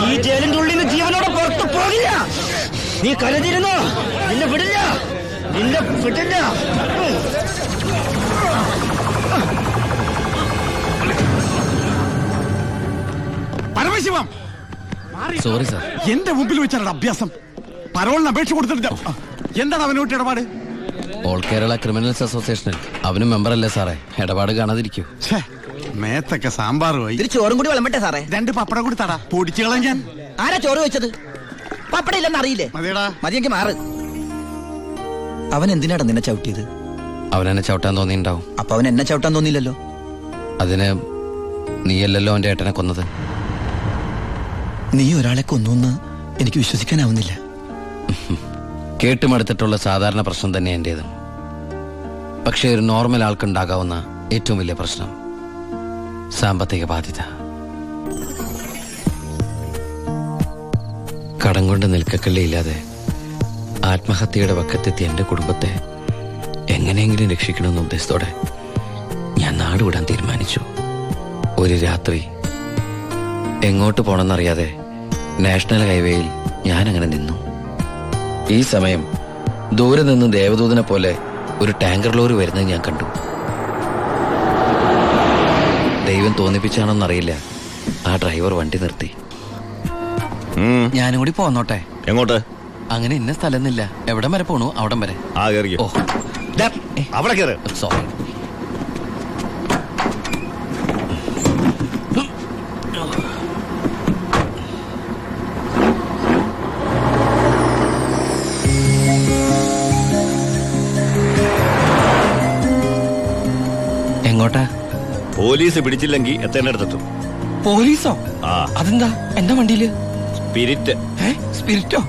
ഈ ജയിലിന്റെ ഉള്ളിൽ നിന്ന് ജീവനോടെ പുറത്തു പോകില്ല. നീ കരുതിരുന്നോ? നിന്നെ വിടില്ല, നിന്നെ വിടില്ല. Paramasivam, sorry sir. എന്റെ മുമ്പിൽ വെച്ചാണ് അഭ്യാസം. പരോളിന് അപേക്ഷ കൊടുത്തിട്ടില്ല. എന്താണ് അവനോട്ട് ഇടപാട്? ഓൾ കേരള ക്രിമിനൽസ് അസോസിയേഷനിൽ അവനും മെമ്പറല്ലേ സാറേ? ഇടപാട് കാണാതിരിക്കൂ. മേത്തൊക്കെ സാമ്പാർ പോയി. ചോറും കൂടി വിളമ്പട്ടെ സാറേ? 2 പപ്പടം കൂടി തടാ, പൊടിച്ചു കളഞ്ഞാൻ. ആരാ ചോറ് വെച്ചത്? പപ്പടം ഇല്ലെന്ന് അറിയില്ലേ? മതിയടാ, മതിയെങ്കിൽ മാറ്. അവൻ എന്തിനാടാ നിന്നെ ചവിട്ടിയത്? അവനെന്നെ ചവിട്ടാൻ തോന്നിണ്ടാവും. അപ്പൊ അവൻ എന്നെ ചവിട്ടാൻ തോന്നിയില്ലല്ലോ. അതിന് നീയല്ലല്ലോ അവന്റെ ഏട്ടനെ കൊന്നത്. നീ ഒരാളെ കൊന്നു എനിക്ക് വിശ്വസിക്കാനാവുന്നില്ല. കേട്ടുമടുത്തിട്ടുള്ള സാധാരണ പ്രശ്നം തന്നെ എന്റേതും. പക്ഷേ ഒരു നോർമൽ ആൾക്കുണ്ടാകാവുന്ന ഏറ്റവും വലിയ പ്രശ്നം സാമ്പത്തിക ബാധ്യത. കടം കൊണ്ട് നിൽക്കക്കള്ളിയില്ലാതെ ആത്മഹത്യയുടെ വക്കത്തെത്തി എന്റെ കുടുംബത്തെ എങ്ങനെയെങ്കിലും രക്ഷിക്കണമെന്ന ഉദ്ദേശത്തോടെ ഞാൻ നാടുവിടാൻ തീരുമാനിച്ചു. ഒരു രാത്രി എങ്ങോട്ട് പോണെന്നറിയാതെ നാഷണൽ ഹൈവേയിൽ ഞാനങ്ങനെ നിന്നു. ഈ സമയം ദൂരെ നിന്ന് ദേവദൂതനെ പോലെ ഒരു ടാങ്കർ ലോറി വരുന്നത് ഞാൻ കണ്ടു. ദൈവം തോന്നിപ്പിച്ചാണോന്നറിയില്ല, ആ ഡ്രൈവർ വണ്ടി നിർത്തി. ഞാനും കൂടി പോന്നോട്ടെ? എങ്ങോട്ട്? അങ്ങനെ ഇന്ന സ്ഥലമെന്നില്ല, എവിടം വരെ പോണു അവിടം വരെ. ഓ, അവിടെ കയറ്. സോറി. എങ്ങോട്ടാ? പോലീസ് പിടിച്ചില്ലെങ്കിൽ എത്തേണ്ടടുത്തെത്തും. പോലീസോ? അതെന്താ എന്റെ വണ്ടിയില്? സ്പിരിറ്റ്. സ്പിരിറ്റോ?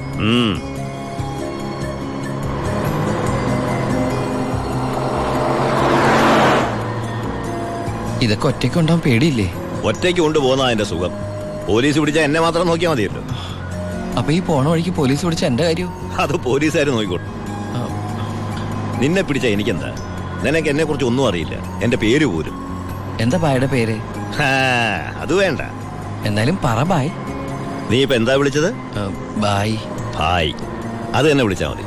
ഇതൊക്കെ ഒറ്റയ്ക്ക് ഉണ്ടാവാൻ പേടിയില്ലേ? ഒറ്റയ്ക്ക് കൊണ്ടുപോകുന്ന അതിന്റെ സുഖം. പോലീസ് പിടിച്ചാൽ എന്നെ മാത്രം നോക്കിയാൽ മതിയല്ലോ. അപ്പൊ ഈ പോണ വഴിക്ക് പോലീസ് പിടിച്ച എന്റെ കാര്യം? അത് പോലീസുകാർ നോക്കിക്കോട്ടെ. നിന്നെ പിടിച്ച എനിക്കെന്താ? നിനക്ക് എന്നെ കുറിച്ച് ഒന്നും അറിയില്ല, എന്റെ പേര് പോലും. എന്താ ബായുടെ പേര്? അത് വേണ്ട, എന്നാലും പറ ബായ്. നീ ഇപ്പൊ എന്താ വിളിച്ചത്? ബായ്. ബായ്, അത് തന്നെ വിളിച്ചാ മതി.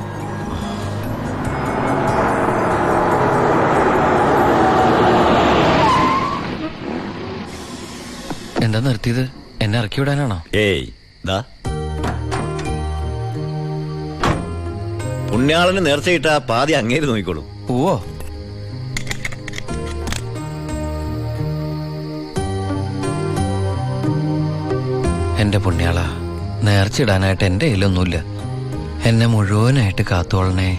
എന്താ നിർത്തിയത്? എന്നെ ഇറക്കി വിടാനാണോ? ഏയ്, ദാ പുണ്യാളന് നേർച്ചയിട്ട പാതി അങ്ങേര് നോക്കിക്കോളൂ. പോവോ? എന്റെ പുണ്യാള, നേർച്ചിടാനായിട്ട് എന്റെ കയ്യിലൊന്നുമില്ല. എന്നെ മുഴുവനായിട്ട് കാത്തോളണേ.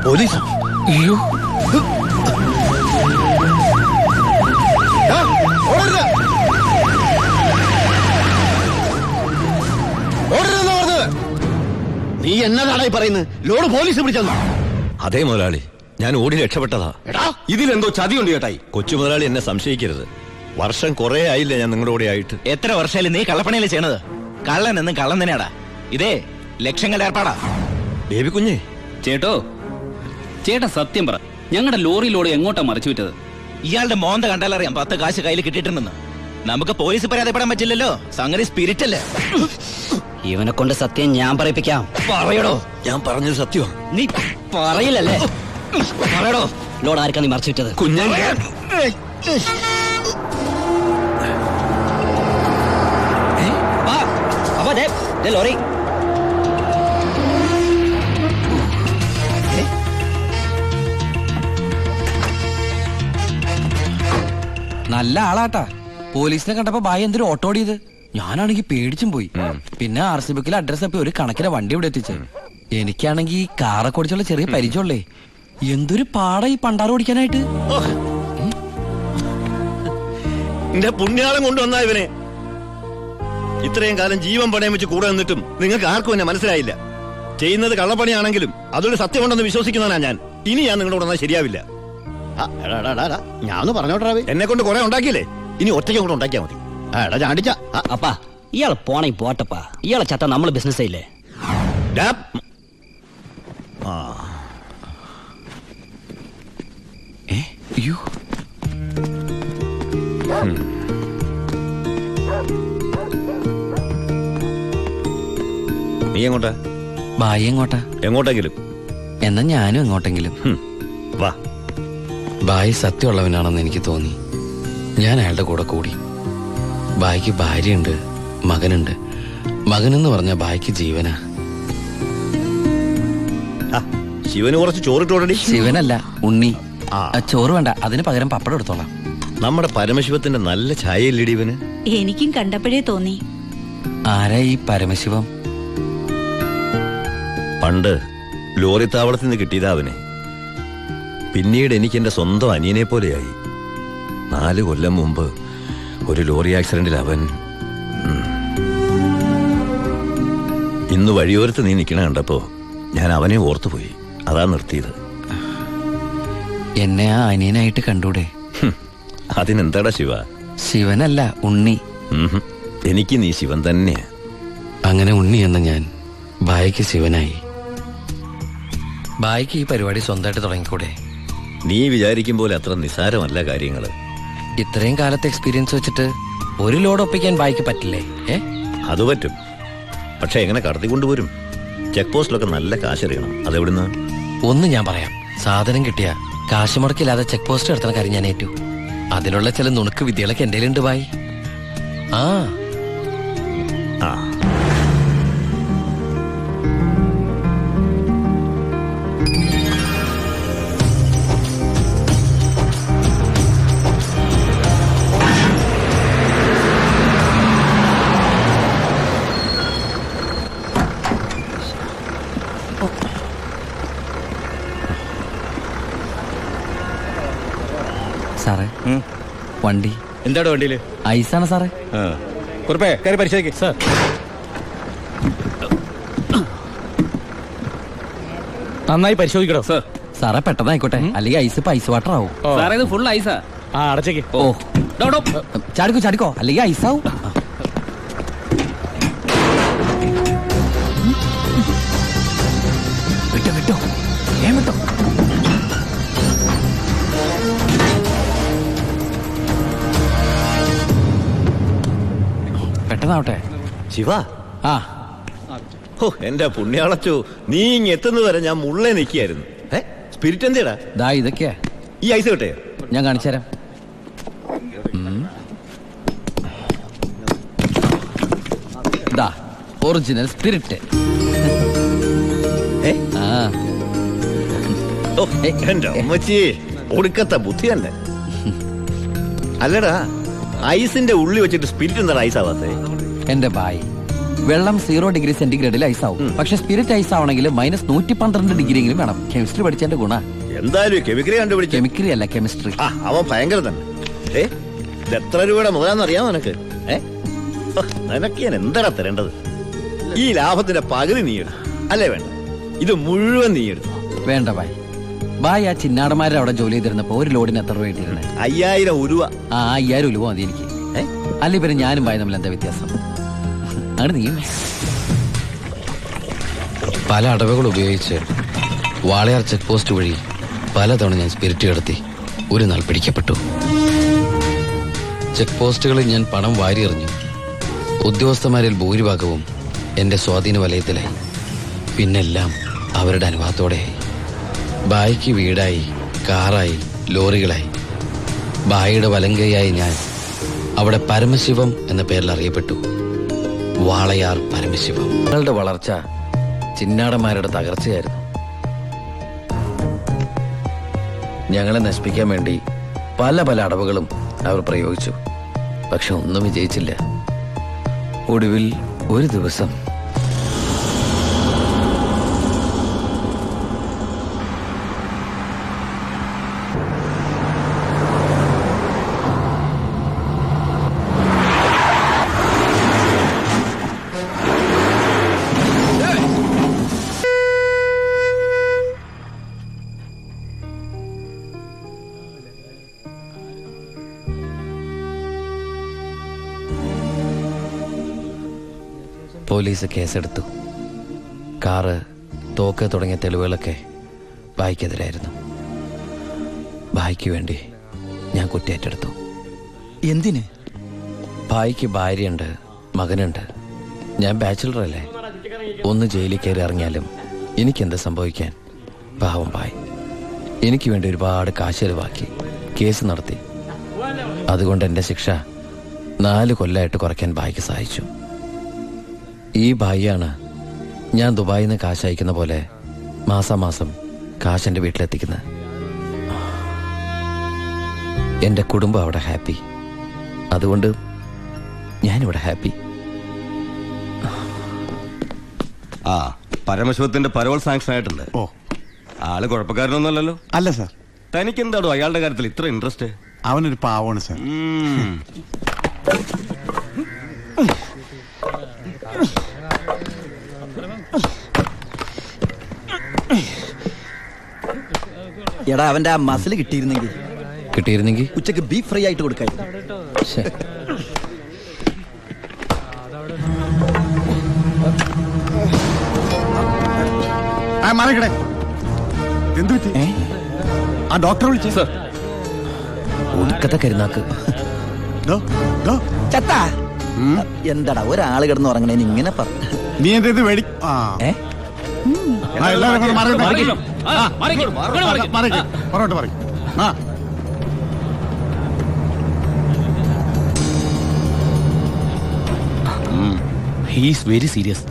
പോലീസ്. അയ്യോ, നീ എന്നതാണായി പറയുന്നത്? ലോഡ് പോലീസ് പിടിച്ചെന്നോ? അതേ മുതലാളി, ഞാൻ ഓടി രക്ഷപ്പെട്ടതാ. ഇതിലെന്തോ ചതിയുണ്ട് ചേട്ടായി. കൊച്ചു മുതലാളി എന്നെ സംശയിക്കരുത്. വർഷം കുറെ ആയില്ലേ ഞാൻ നിങ്ങളുടെ കൂടെ ആയിട്ട്. എത്ര വർഷമായാലും നീ കള്ളപ്പണിയല്ലേ ചെയ്യണത്? കള്ളൻ എന്നും കള്ളൻ തന്നെയാടാ. ഇതേ ലക്ഷങ്ങളുടെ ഏർപ്പാടാ. ബേബി കുഞ്ഞേ. ചേട്ടോ, ചേട്ടാ സത്യം പറ, ഞങ്ങളുടെ ലോറിയിലോട് എങ്ങോട്ടാ മറിച്ചു വിറ്റത്? ഇയാളുടെ മോന്ത കണ്ടാലറിയാം 10 കാശ് കയ്യിൽ കിട്ടിയിട്ടുണ്ടെന്ന്. നമുക്ക് പോലീസ് പരാതിപ്പെടാൻ പറ്റില്ലല്ലോ, സംഗതി സ്പിരിറ്റ് അല്ലേ. ഇവനെ കൊണ്ട് സത്യം ഞാൻ പറയിപ്പിക്കാം. പറയടോ. ഞാൻ പറഞ്ഞത് സത്യമാണ്. നീ പറയില്ലല്ലേ? പറയടോ, ലോഡ് ആർക്കാ നീ മറിച്ചു വിറ്റത്? കുഞ്ഞേ, ലോറി നല്ല ആളാട്ടാ. പോലീസിനെ കണ്ടപ്പോ ബായ് എന്തൊരു ഓട്ടോടിയത്. ഞാനാണെങ്കി പേടിച്ചും പോയി. പിന്നെ RC ബുക്കിൽ അഡ്രസ് തപ്പി ഒരു കണക്കിലെ വണ്ടി ഇവിടെ എത്തിച്ചു. എനിക്കാണെങ്കി കാറൊക്കെ ഓടിച്ചുള്ള ചെറിയ പരിചയമുള്ളേ. എന്തൊരു പാടാ ഈ പണ്ടാറ് ഓടിക്കാനായിട്ട്. എന്റെ പുണ്യാളം കൊണ്ടുവന്നാ ഇവനെ. ഇത്രയും കാലം ജീവൻ പണയം വെച്ച് കൂടെ നിന്നിട്ടും നിങ്ങൾക്ക് ആർക്കും എന്നെ മനസ്സിലായില്ല. ചെയ്യുന്നത് കള്ളപ്പണിയാണെങ്കിലും അതൊരു സത്യമുണ്ടെന്ന് വിശ്വസിക്കുന്നവനാ ഞാൻ. ഇനി ഞാൻ നിങ്ങളുടെ കൂടെ ശരിയാവില്ല. ഞാൻ പറഞ്ഞോട്ടെ, എന്നെ കൊണ്ട് കുറെ ഉണ്ടാക്കിയില്ലേ, ഇനി ഒറ്റയ്ക്ക് കൂടെ ഉണ്ടാക്കിയാ മതി. ചാണ്ടിച്ച അപ്പാ ഇയാള് പോണേ പോട്ടപ്പാ. ഇയാളെ ചത്ത നമ്മള് ബിസിനസ് ഇല്ലേ. അയ്യോ, നീ എങ്ങോട്ടാ? ബായി എങ്ങോട്ടാ? എങ്ങോട്ടെങ്കിലും. എന്നാ ഞാനും എങ്ങോട്ടെങ്കിലും. വാ. ബായി സത്യമുള്ളവനാണെന്ന് എനിക്ക് തോന്നി. ഞാൻ അയാളുടെ കൂടെ കൂടി. ബായിക്ക് ഭാര്യയുണ്ട്, മകനുണ്ട്. മകനെന്ന് പറഞ്ഞ ബായിക്ക് ജീവനാ. ശിവന് കുറച്ച് ചോറിട്ടോടടി. ശിവനല്ല, ഉണ്ണി. ചോറ് വേണ്ട, അതിന് പകരം പപ്പടം എടുത്തോളാം. നമ്മുടെ പരമശിവത്തിന്റെ നല്ല ഛായയില്ലടി ഇവന്. എനിക്കും കണ്ടപ്പോഴേ തോന്നി. ആരാ ഈ പരമശിവം? പണ്ട് ലോറി താവളത്തിൽ നിന്ന് കിട്ടിയതാ അവനെ. പിന്നീട് എനിക്ക് എന്റെ സ്വന്തം അനിയനെ പോലെയായി. 4 കൊല്ലം മുമ്പ് ഒരു ലോറി ആക്സിഡന്റിൽ അവൻ. ഇന്ന് വഴിയോരത്ത് നീ നിൽക്കണ കണ്ടപ്പോ ഞാൻ അവനെ ഓർത്തുപോയി. അതാ നിർത്തിയത്. എന്നെ ആ അനിയനായിട്ട് കണ്ടൂടെ? അതിനെന്താടാ ശിവ? ശിവനല്ല, ഉണ്ണി. എനിക്ക് നീ ശിവൻ തന്നെയാ. അങ്ങനെ ഉണ്ണി എന്ന ഞാൻ ബായിക്ക് ശിവനായി. ബായിക്ക് ഈ പരിപാടി സ്വന്തമായിട്ട് തുടങ്ങിക്കൂടെ? നീ വിചാരിക്കും പോലെ അത്ര നിസാരമല്ല കാര്യങ്ങള്. ഇത്രയും കാലത്തെ എക്സ്പീരിയൻസ് വെച്ചിട്ട് ഒരു ലോഡ് ഒപ്പിക്കാൻ ബായിക്ക് പറ്റില്ലേ? അത് പറ്റും. പക്ഷെ എങ്ങനെ കടത്തി കൊണ്ടുവരും? ചെക്ക് പോസ്റ്റിലൊക്കെ നല്ല കാശറിയണം. അതെവിടുന്ന്? ഒന്ന് ഞാൻ പറയാം. സാധനം കിട്ടിയ കാശ് മുടക്കില്ലാതെ ചെക്ക് പോസ്റ്റ് എടുത്തുന്ന കാര്യം ഞാൻ ഏറ്റു. അതിനുള്ള ചില നുണുക്ക് വിദ്യകളൊക്കെ എന്റെ ഉണ്ട് ബായി. ആ സാറേ, വണ്ടി എന്താണ് വണ്ടിയില്? ഐസാണ് സാറേ. കുറിപ്പേ കയറി പരിശോധിക്ക്. സാർ, നന്നായി പരിശോധിക്കണോ? സാർ, സാറേ പെട്ടെന്ന് ആയിക്കോട്ടെ, അല്ലെങ്കിൽ ഐസ് ഐസ് വാട്ടർ ആവും. സാറേ ഇത് ഫുൾ ഐസാ. അടച്ചേക്ക്. ഓ, ചാടിക്കോ ചാടിക്കോ, അല്ലെങ്കിൽ ഐസ് ആവും. വിട്ടോ വിട്ടോ, വിട്ടോ. പെട്ടെന്നാവട്ടെ. ശിവ, ആ ഓ എന്റെ പുണ്യാളച്ചോ, നീ ഇങ്ങ് എത്തുന്നത് വരെ ഞാൻ മുള്ളേ നിൽക്കുകയായിരുന്നു. സ്പിരിറ്റ് എന്തേടാ? ദാ ഇതൊക്കെയാ. ഈ ഐസ് കിട്ടേ? ഞാൻ കാണിച്ചു തരാം. ദാ ഒറിജിനൽ സ്പിരിറ്റ്. എന്റെ അമ്മച്ചി, ഒടുക്കത്തെ ബുദ്ധി തന്നെ. അല്ലടാ, ഐസിന്റെ ഉള്ളി വെച്ചിട്ട് സ്പിരിറ്റ് എന്താ ഐസ് ആവാത്തേ? എന്റെ ബായ്, വെള്ളം 0 ഡിഗ്രി സെന്റിഗ്രേഡിൽ ഐസ് ആവും. പക്ഷെ സ്പിരിറ്റ് ഐസ് ആവണമെങ്കിൽ -112 ഡിഗ്രിയെങ്കിലും വേണം. കെമിസ്ട്രി പഠിച്ചതിന്റെ ഗുണ. എന്തായാലും കെമിക്കറി കണ്ടുപിടിച്ചു. കെമിക്കറി അല്ല, കെമിസ്ട്രി. അവൻ ഭയങ്കര തന്നെ. ഇത് എത്ര രൂപയുടെ മുതലാന്ന് അറിയാമോ നിനക്ക്? നിനക്ക് ഞാൻ എന്താടാ തരേണ്ടത്? ഈ ലാഭത്തിന്റെ പകുതി നീ എടുത്തു അല്ലേ? വേണ്ട, ഇത് മുഴുവൻ നീ എടുത്തു. വേണ്ട ബായ്. ബായ്, ആ ചിന്നാടന്മാരുടെ അവിടെ ജോലി ചെയ്തിരുന്നപ്പോ ഒരു ലോഡിന് എത്ര രൂപ കിട്ടിയിരുന്നത്? 5000 ഉരുവ. 5000 രൂപ മതി എനിക്ക്. അല്ല, ഇവര് ഞാനും ബായ് തമ്മിൽ എന്താ വ്യത്യാസം? അങ്ങനെ നീ പല അടവുകൾ ഉപയോഗിച്ച് വാളയാർ ചെക്ക് പോസ്റ്റ് വഴി പലതവണ ഞാൻ സ്പിരിറ്റ് കടത്തി. ഒരു നാൾ പിടിക്കപ്പെട്ടു. ചെക്ക് പോസ്റ്റുകളിൽ ഞാൻ പണം വാരിയെറിഞ്ഞു. ഉദ്യോഗസ്ഥന്മാരിൽ ഭൂരിഭാഗവും എന്റെ സ്വാധീന വലയത്തിലായി. പിന്നെല്ലാം അവരുടെ അനുവാദത്തോടെയായി. ബായിക്ക് വീടായി, കാറായി, ലോറികളായി. ബായിയുടെ വലങ്കയായി ഞാൻ അവിടെ പരമശിവം എന്ന പേരിൽ അറിയപ്പെട്ടു. വാളയാർ പരമശിവം. ഞങ്ങളുടെ വളർച്ച ചിന്നാടന്മാരുടെ തകർച്ചയായിരുന്നു. ഞങ്ങളെ നശിപ്പിക്കാൻ വേണ്ടി പല പല അടവുകളും അവർ പ്രയോഗിച്ചു. പക്ഷെ ഒന്നും വിജയിച്ചില്ല. ഒടുവിൽ ഒരു ദിവസം പോലീസ് കേസെടുത്തു. കാറ്, തോക്ക് തുടങ്ങിയ തെളിവുകളൊക്കെ ഭായിക്കെതിരായിരുന്നു. ഭായിക്ക് വേണ്ടി ഞാൻ കുറ്റേറ്റെടുത്തു. എന്തിന്? ഭായിക്ക് ഭാര്യയുണ്ട്, മകനുണ്ട്. ഞാൻ ബാച്ചിലറല്ലേ. ഒന്ന് ജയിലിൽ കയറി ഇറങ്ങിയാലും എനിക്കെന്ത് സംഭവിക്കാൻ? പാവം ഭായ് എനിക്ക് വേണ്ടി ഒരുപാട് കാശ് ചെലവാക്കി കേസ് നടത്തി. അതുകൊണ്ട് എൻ്റെ ശിക്ഷ 4 കൊല്ലമായിട്ട് കുറയ്ക്കാൻ ഭായിക്ക് സഹായിച്ചു. ഈ ഭായിയാണ് ഞാൻ ദുബായിൽ നിന്ന് കാശ് അയക്കുന്ന പോലെ മാസാമാസം കാശ് എൻ്റെ വീട്ടിലെത്തിക്കുന്നത്. എൻ്റെ കുടുംബം അവിടെ ഹാപ്പി. അതുകൊണ്ട് ഞാനിവിടെ ഹാപ്പി. ആ പരമശിവത്തിന്റെ പരോൾ സാങ്ഷൻ ആയിട്ടുണ്ട്. ഓ ആള് കുഴപ്പക്കാരനൊന്നുമല്ലല്ലോ. അല്ല സാർ, തനിക്ക് എന്താണോ അയാളുടെ കാര്യത്തിൽ ഇത്ര ഇൻട്രസ്റ്റ്? അവനൊരു പാവമാണ് സാർ. എടാ അവന്റെ ആ മസിൽ കിട്ടിയിരുന്നെങ്കിൽ ഉച്ചക്ക് ബീഫ് ഫ്രൈ ആയിട്ട് കൊടുക്കായി. ശ്ശെ. മാറിക്കടേ. എന്ത് പറ്റി? ആ ഡോക്ടറെ വിളിച്ചു സാർ. ഒടുക്കത്തെ കരുനാക്ക്. എന്താടാ ഒരാള് കിടന്ന് ഉറങ്ങണേന് ഇങ്ങനെ പറഞ്ഞു? നീ എന്തേത് വേടി? എല്ലാവരും പുറകോട്ട് പറയും. ആ ഹീസ് വെരി സീരിയസ്.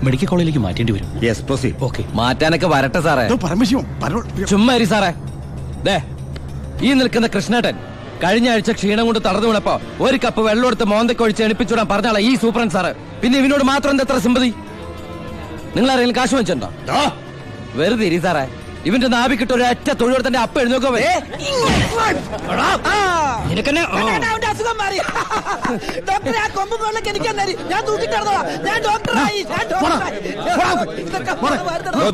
മെഡിക്കൽ കോളേജിലേക്ക് മാറ്റേണ്ടി വരും. Yes proceed. ഓക്കെ. മാറ്റാനൊക്കെ വരട്ടെ സാറേ. പരമശിവം പരോൾ. ചുമ്മാ ഇരി സാറേ. ദേ ഈ നിൽക്കുന്ന കൃഷ്ണേട്ടൻ കഴിഞ്ഞ ആഴ്ച ക്ഷീണം കൊണ്ട് തളർന്നു വീണപ്പോ 1 കപ്പ് വെള്ളം എടുത്ത് മോന്തക്കൊഴിച്ച് എണിപ്പിച്ചുവിടാൻ പറഞ്ഞാളാ ഈ സൂപ്രണ്ട് സാറ്. പിന്നെ ഇവനോട് മാത്രം എന്താ എത്ര സിമ്പതി? നിങ്ങൾ ആരെങ്കിലും കാശ് വെച്ചിട്ടുണ്ടോ? വെറുതെ ഇരി സാറേ. ഇവന്റെ നാവിക്കിട്ട് ഒരു ഒറ്റ തൊഴിലെടുത്തന്റെ അപ്പ എഴുന്നോക്കോ.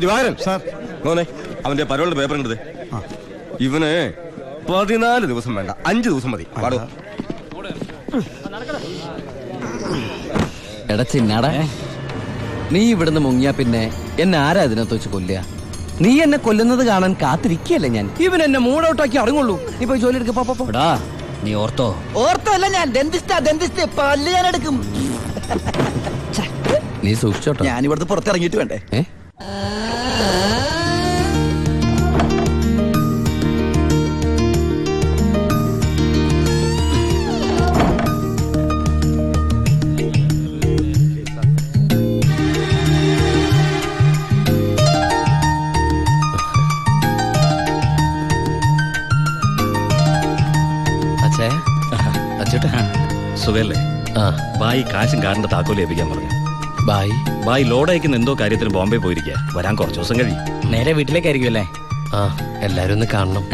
ദിവാകരൻ മോനെ അവന്റെ പരോളിന്റെ പേപ്പർ കണ്ടത്. ഇവന് 14 ദിവസം വേണ്ട, 5 ദിവസം മതി. പാടോ. എടാ ചിന്നാടാ, നീ ഇവിടുന്ന് മുങ്ങിയാ പിന്നെ എന്നെ ആരാ ഇതിനകത്ത് വെച്ച് കൊല്ലുക? നീ എന്നെ കൊല്ലുന്നത് കാണാൻ കാത്തിരിക്കല്ലേ ഞാൻ. ഇവൻ എന്നെ മൂഡൌട്ടാക്കി അടങ്ങുള്ളൂ. നീ പോയി ജോലി എടുക്കടാ. നീ ഓർത്തോ? ഓർത്തല്ല ഞാൻ ഡെന്റിസ്റ്റ് പല്ല് ഞാൻ എടുക്കും. നീ സൂക്ഷിച്ചോട്ടോ. ഞാൻ ഇവിടുന്ന് പുറത്തിറങ്ങിയിട്ട് വേണ്ടേ? സുഖല്ലേ? ബായി കാശും കാറിന്റെ താക്കോല് ഏൽപ്പിക്കാൻ പറഞ്ഞു. ബായി ലോഡ് അയക്കുന്ന എന്തോ കാര്യത്തിന് ബോംബെ പോയിരിക്കുക. വരാൻ കുറച്ച് ദിവസം കഴിയും. നേരെ വീട്ടിലേക്കായിരിക്കും അല്ലേ? എല്ലാരും ഒന്ന് കാണണം.